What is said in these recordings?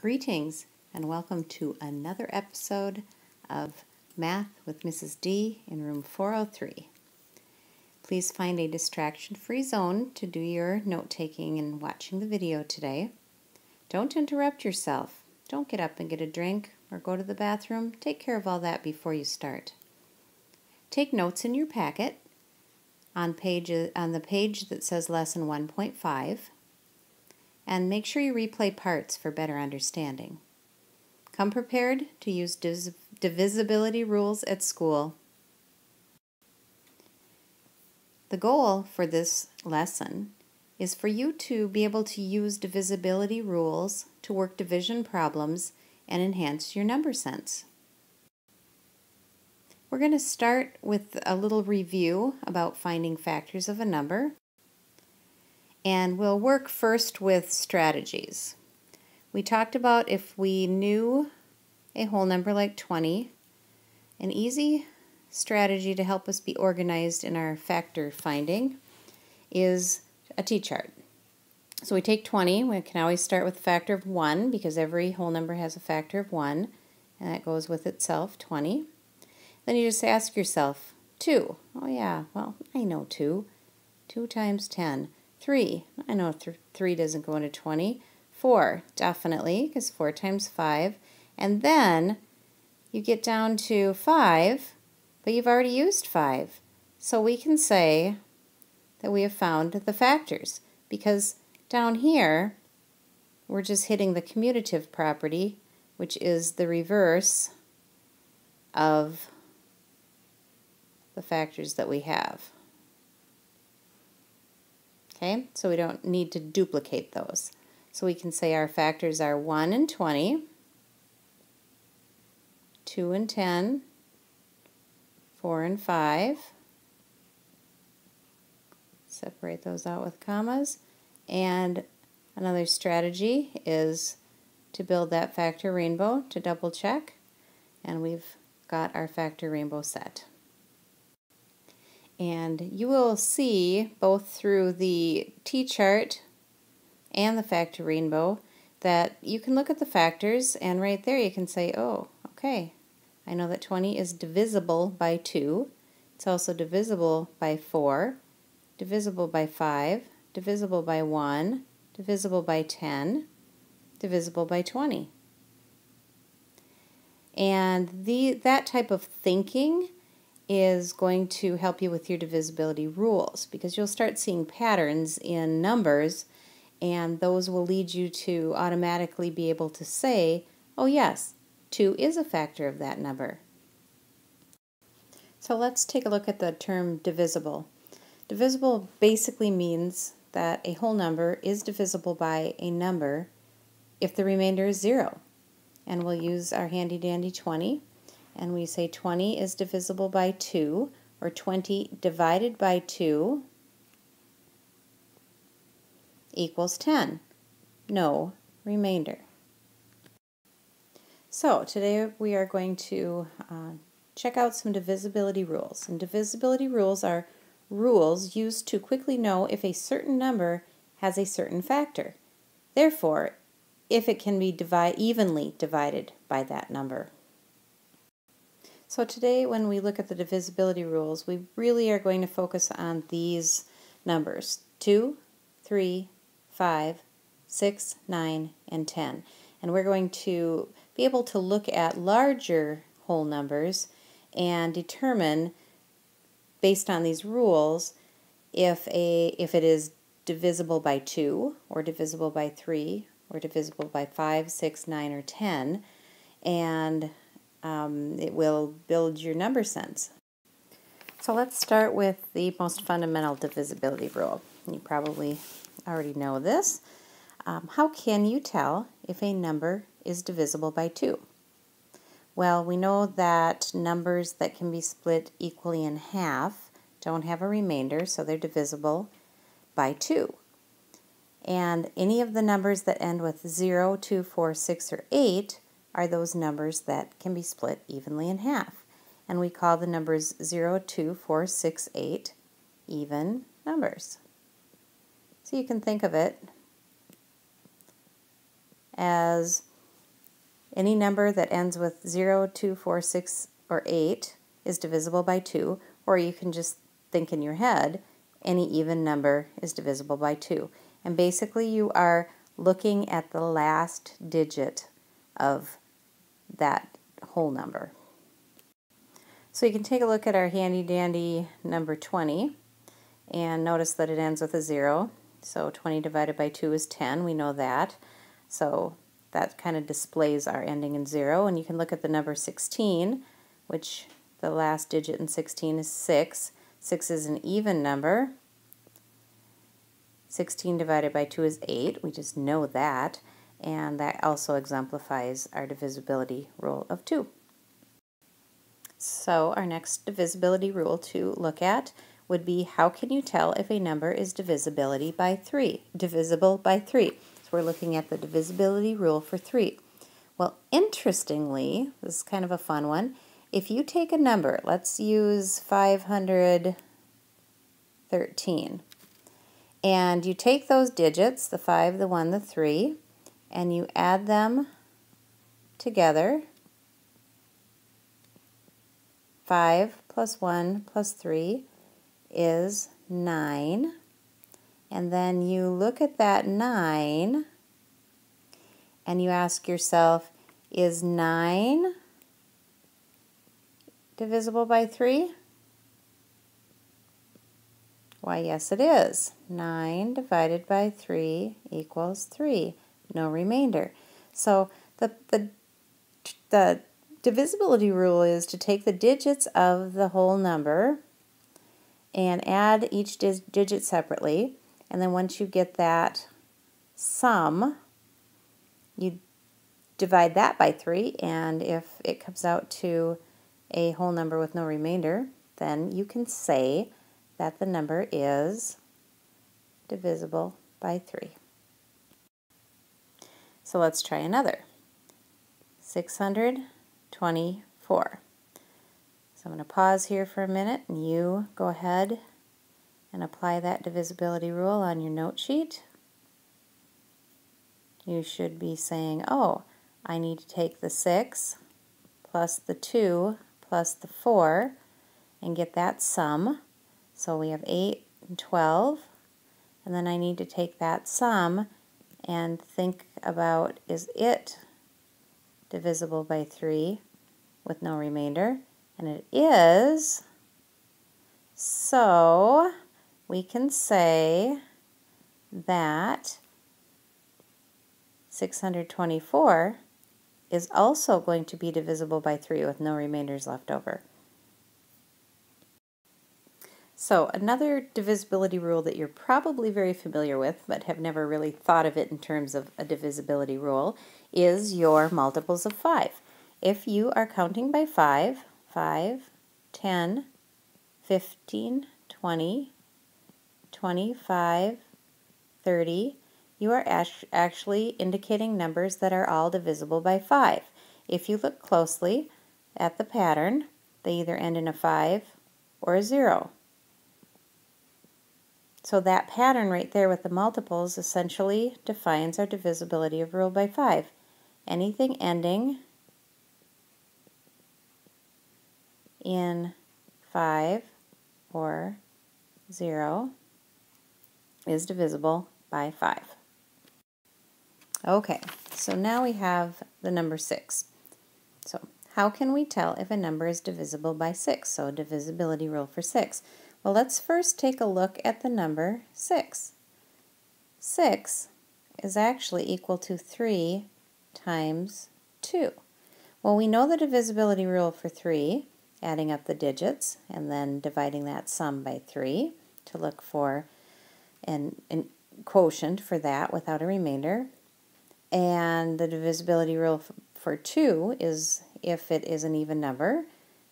Greetings and welcome to another episode of Math with Mrs. D in room 403. Please find a distraction-free zone to do your note-taking and watching the video today. Don't interrupt yourself. Don't get up and get a drink or go to the bathroom. Take care of all that before you start. Take notes in your packet on the page that says Lesson 1.5. and make sure you replay parts for better understanding. Come prepared to use divisibility rules at school. The goal for this lesson is for you to be able to use divisibility rules to work division problems and enhance your number sense. We're going to start with a little review about finding factors of a number. And we'll work first with strategies. We talked about if we knew a whole number like 20, an easy strategy to help us be organized in our factor finding is a t-chart. So we take 20, we can always start with a factor of 1 because every whole number has a factor of 1, and that goes with itself, 20. Then you just ask yourself, 2. Oh yeah, well, I know 2. 2 times 10. 3. I know 3 doesn't go into 20. 4, definitely, because 4 times 5. And then you get down to 5, but you've already used 5. So we can say that we have found the factors, because down here we're just hitting the commutative property, which is the reverse of the factors that we have. Okay, so we don't need to duplicate those. So we can say our factors are 1 and 20, 2 and 10, 4 and 5. Separate those out with commas. And another strategy is to build that factor rainbow to double check. And we've got our factor rainbow set. And you will see both through the t-chart and the factor rainbow that you can look at the factors, and right there you can say, oh, okay, I know that 20 is divisible by 2. It's also divisible by 4, divisible by 5, divisible by 1, divisible by 10, divisible by 20. And that type of thinking is going to help you with your divisibility rules, because you'll start seeing patterns in numbers, and those will lead you to automatically be able to say, oh yes, 2 is a factor of that number. So let's take a look at the term divisible. Divisible basically means that a whole number is divisible by a number if the remainder is 0. And we'll use our handy dandy 20. And we say 20 is divisible by 2, or 20 divided by 2 equals 10. No remainder. So today we are going to check out some divisibility rules. And divisibility rules are rules used to quickly know if a certain number has a certain factor. Therefore, if it can be evenly divided by that number. So today when we look at the divisibility rules, we really are going to focus on these numbers, 2, 3, 5, 6, 9, and 10. And we're going to be able to look at larger whole numbers and determine, based on these rules, if it is divisible by 2, or divisible by 3, or divisible by 5, 6, 9, or 10, and it will build your number sense. So let's start with the most fundamental divisibility rule. You probably already know this. How can you tell if a number is divisible by 2? Well, we know that numbers that can be split equally in half don't have a remainder, so they're divisible by 2. And any of the numbers that end with 0, 2, 4, 6, or 8 are those numbers that can be split evenly in half. And we call the numbers 0, 2, 4, 6, 8 even numbers. So you can think of it as Any number that ends with 0, 2, 4, 6, or 8 is divisible by 2, or you can just think in your head, any even number is divisible by 2. And basically you are looking at the last digit of that whole number. So you can take a look at our handy dandy number 20 and notice that it ends with a 0. So 20 divided by 2 is 10, we know that. So that kind of displays our ending in 0. And you can look at the number 16, which the last digit in 16 is 6. 6 is an even number. 16 divided by 2 is 8, we just know that. And that also exemplifies our divisibility rule of 2. So our next divisibility rule to look at would be, how can you tell if a number is divisible by 3? So we're looking at the divisibility rule for 3. Well, interestingly, this is kind of a fun one. If you take a number, let's use 513, and you take those digits, the 5, the 1, the 3, and you add them together. 5 plus 1 plus 3 is 9. And then you look at that 9 and you ask yourself, is 9 divisible by 3? Why, yes it is. 9 divided by 3 equals 3. No remainder. So the divisibility rule is to take the digits of the whole number and add each digit separately, and then once you get that sum, you divide that by 3, and if it comes out to a whole number with no remainder, then you can say that the number is divisible by 3. So let's try another. 624. So I'm going to pause here for a minute and you go ahead and apply that divisibility rule on your note sheet. You should be saying, oh, I need to take the 6 plus the 2 plus the 4 and get that sum. So we have 8 and 12, and then I need to take that sum and think about, is it divisible by 3 with no remainder? And it is. So we can say that 624 is also going to be divisible by 3 with no remainders left over. So another divisibility rule that you're probably very familiar with but have never really thought of it in terms of a divisibility rule is your multiples of 5. If you are counting by 5, 10, 15, 20, 25, 30, you are actually indicating numbers that are all divisible by 5. If you look closely at the pattern, they either end in a 5 or a 0. So that pattern right there with the multiples essentially defines our divisibility of rule by 5. Anything ending in 5 or 0 is divisible by 5. Okay, so now we have the number 6. So how can we tell if a number is divisible by 6? So divisibility rule for 6. Well, let's first take a look at the number 6. 6 is actually equal to 3 times 2. Well, we know the divisibility rule for 3, adding up the digits and then dividing that sum by 3 to look for an quotient for that without a remainder. And the divisibility rule for 2 is if it is an even number,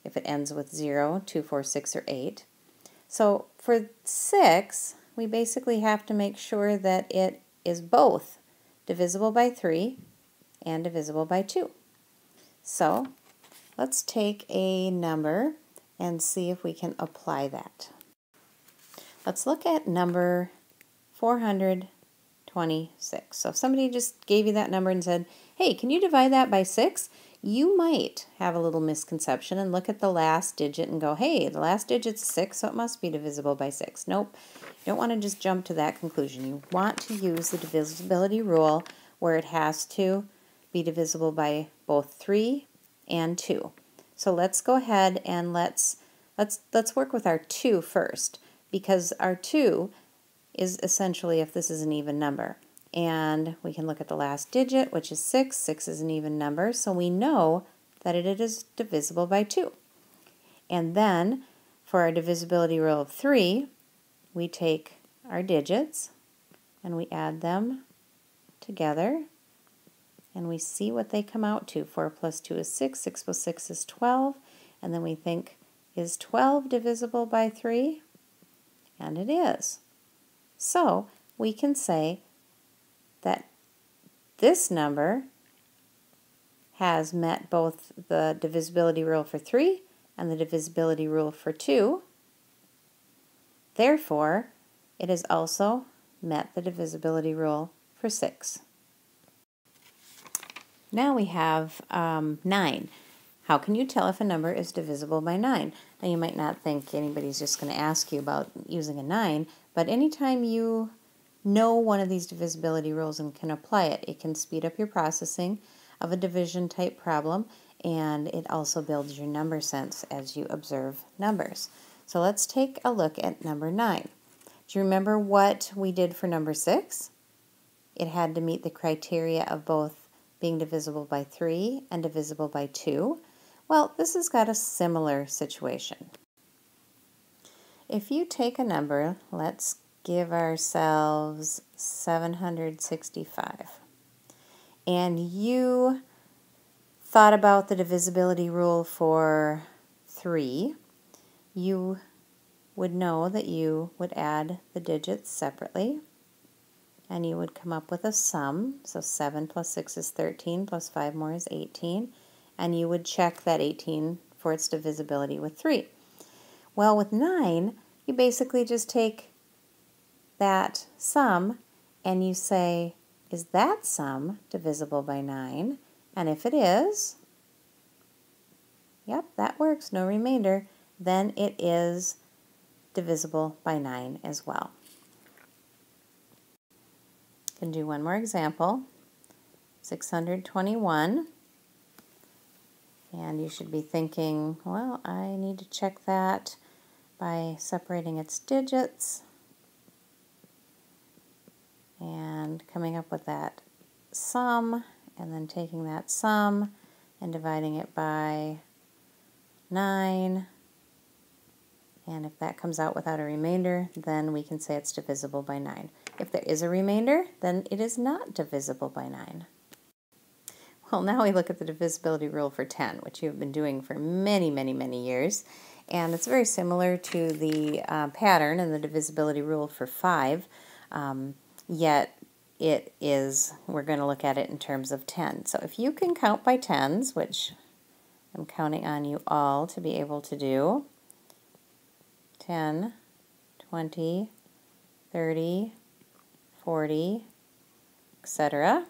if it ends with 0, 2, 4, 6, or 8. So for 6, we basically have to make sure that it is both divisible by 3 and divisible by 2. So let's take a number and see if we can apply that. Let's look at number 425. 26. So if somebody just gave you that number and said, hey, can you divide that by 6? You might have a little misconception and look at the last digit and go, hey, the last digit's 6, so it must be divisible by 6. Nope. You don't want to just jump to that conclusion. You want to use the divisibility rule where it has to be divisible by both 3 and 2. So let's go ahead and let's work with our 2 first, because our 2 is essentially if this is an even number. And we can look at the last digit, which is 6. 6 is an even number, so we know that it is divisible by 2. And then for our divisibility rule of 3, we take our digits and we add them together and we see what they come out to. 4 plus 2 is 6, 6 plus 6 is 12, and then we think, is 12 divisible by 3? And it is. So we can say that this number has met both the divisibility rule for 3 and the divisibility rule for 2. Therefore, it has also met the divisibility rule for 6. Now we have 9. How can you tell if a number is divisible by 9? Now you might not think anybody's just going to ask you about using a 9, but anytime you know one of these divisibility rules and can apply it, it can speed up your processing of a division type problem, and it also builds your number sense as you observe numbers. So let's take a look at number 9. Do you remember what we did for number 6? It had to meet the criteria of both being divisible by 3 and divisible by 2. Well, this has got a similar situation. If you take a number, let's give ourselves 765, and you thought about the divisibility rule for 3, you would know that you would add the digits separately, and you would come up with a sum. So 7 plus 6 is 13, plus 5 more is 18, and you would check that 18 for its divisibility with 3. Well, with 9, you basically just take that sum and you say, is that sum divisible by 9? And if it is, yep, that works, no remainder, then it is divisible by 9 as well. Can do one more example. 621, and you should be thinking, well, I need to check that by separating its digits and coming up with that sum, and then taking that sum and dividing it by 9, and if that comes out without a remainder, then we can say it's divisible by 9. If there is a remainder, then it is not divisible by 9. Well, now we look at the divisibility rule for 10, which you've been doing for many, many, many years, and it's very similar to the pattern and the divisibility rule for 5, yet it is, we're going to look at it in terms of 10. So if you can count by tens, which I'm counting on you all to be able to do, 10, 20, 30, 40, etc.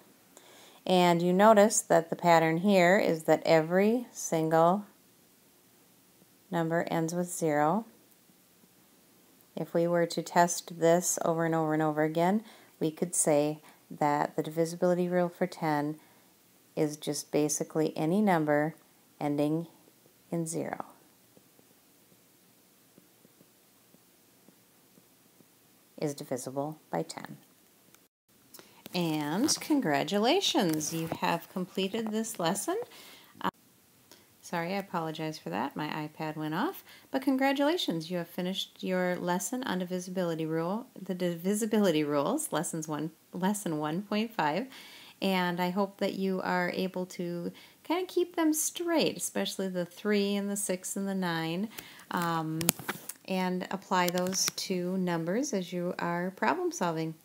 And you notice that the pattern here is that every single number ends with 0. If we were to test this over and over and over again, we could say that the divisibility rule for 10 is just basically any number ending in 0. Is divisible by 10. And congratulations, you have completed this lesson. Sorry, I apologize for that. My iPad went off. But congratulations, you have finished your lesson on divisibility rule, the divisibility rules, lesson 1.5. And I hope that you are able to kind of keep them straight, especially the 3 and the 6 and the 9, and apply those to numbers as you are problem solving.